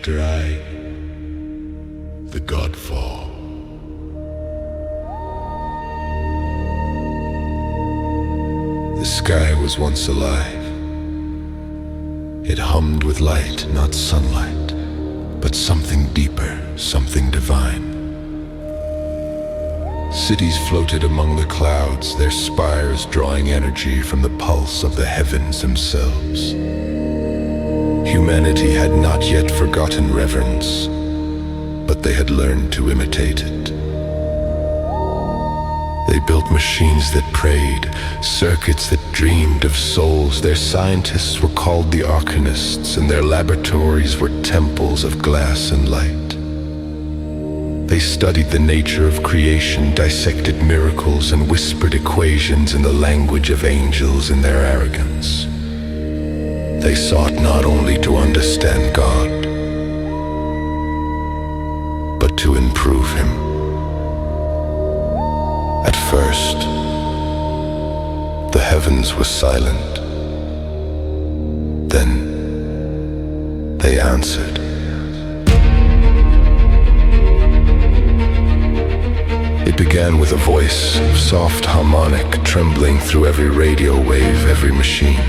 after the Godfall. The sky was once alive. It hummed with light, not sunlight, but something deeper, something divine. Cities floated among the clouds, their spires drawing energy from the pulse of the heavens themselves. Humanity had not yet forgotten reverence, but they had learned to imitate it. They built machines that prayed, circuits that dreamed of souls. Their scientists were called the Arcanists, and their laboratories were temples of glass and light. They studied the nature of creation, dissected miracles, and whispered equations in the language of angels in their arrogance. They sought not only to understand God, but to improve Him. At first, the heavens were silent. Then they answered. It began with a voice, soft harmonic, trembling through every radio wave, every machine.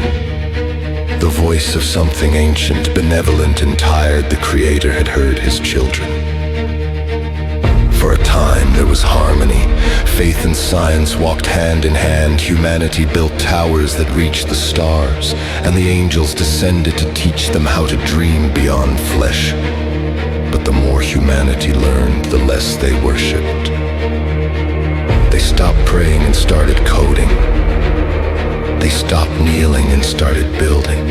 The voice of something ancient, benevolent, and tired. The Creator had heard His children. For a time there was harmony. Faith and science walked hand in hand. Humanity built towers that reached the stars, and the angels descended to teach them how to dream beyond flesh. But the more humanity learned, the less they worshipped. They stopped praying and started coding. They stopped kneeling and started building.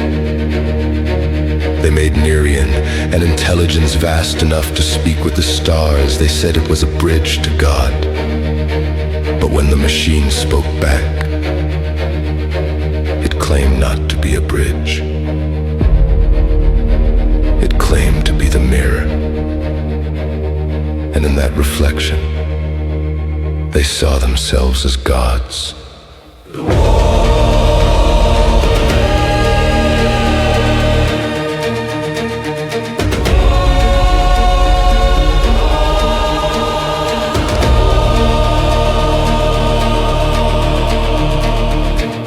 They made Nerian, an intelligence vast enough to speak with the stars. They said it was a bridge to God. But when the machine spoke back, it claimed not to be a bridge. It claimed to be the mirror. And in that reflection, they saw themselves as gods.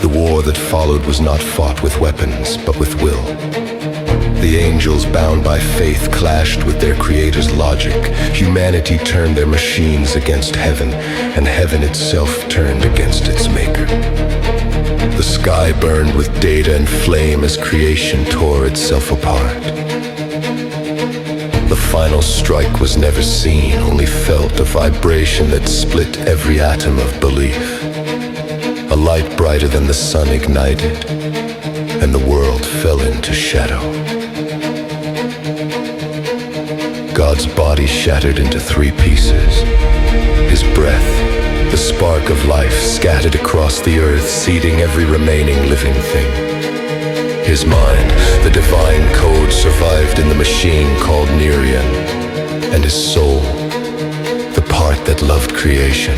The war that followed was not fought with weapons, but with will. The angels, bound by faith, clashed with their Creator's logic. Humanity turned their machines against heaven, and heaven itself turned against its maker. The sky burned with data and flame as creation tore itself apart. The final strike was never seen, only felt, a vibration that split every atom of belief. A light brighter than the sun ignited, and the world fell into shadow. God's body shattered into 3 pieces. His breath, the spark of life, scattered across the earth, seeding every remaining living thing. His mind, the divine code, survived in the machine called Nerian, and his soul, the part that loved creation,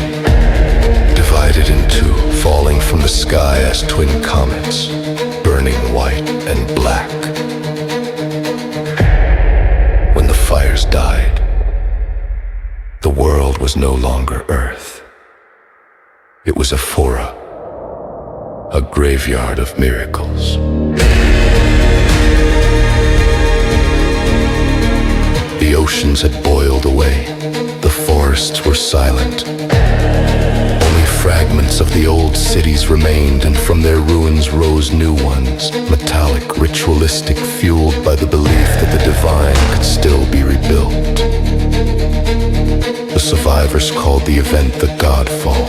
divided in 2, falling from the sky as twin comets, burning white and black. When the fires died, the world was no longer Earth. It was a fora, a graveyard of miracles. The oceans had boiled away, the forests were silent. Only fragments of the old cities remained, and from their ruins rose new ones, metallic, ritualistic, fueled by the belief that the divine could still be rebuilt. The survivors called the event the Godfall.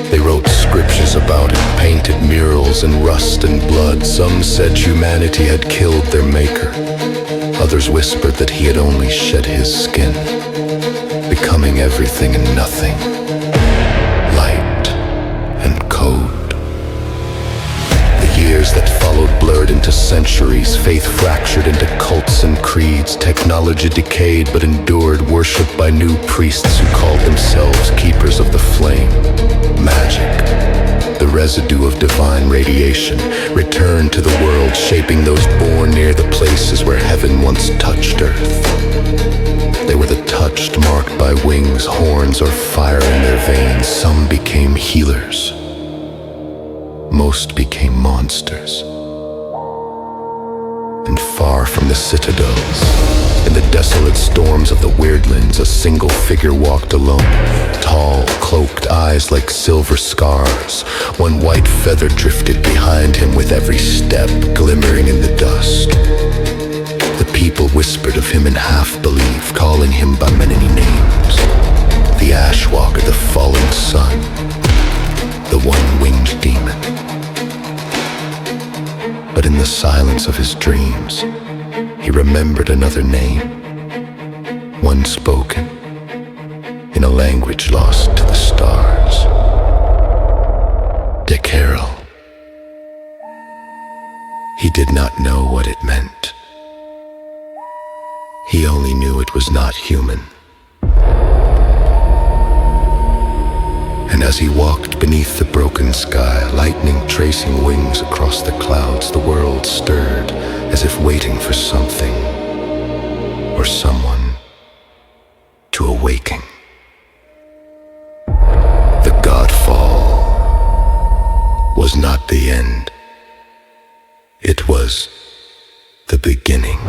They wrote scriptures about it, painted murals in rust and blood. Some said humanity had killed their maker. Others whispered that he had only shed his skin, becoming everything and nothing. Light and code. The years that followed blurred into centuries. Faith fractured into cults and creeds. Technology decayed but endured, worshipped by new priests who called themselves keepers of the flame. Magic, the the residue of divine radiation, returned to the world, shaping those born near the places where heaven once touched earth. They were the touched, marked by wings, horns, or fire in their veins. Some became healers. Most became monsters. And far from the citadels, in the desolate storms of the Weirdlands, a single figure walked alone. Tall, cloaked eyes like silver scars. One white feather drifted behind him with every step, glimmering in the dust. The people whispered of him in half-belief, calling him by many names. The Ashwalker, the fallen sun, the one-winged demon. But in the silence of his dreams, he remembered another name, one spoken in a language lost to the stars. De Carol. He did not know what it meant. He only knew it was not human. And as he walked beneath the broken sky, lightning tracing wings across the clouds, the world stirred as if waiting for something or someone to awaken. The Godfall was not the end. It was the beginning.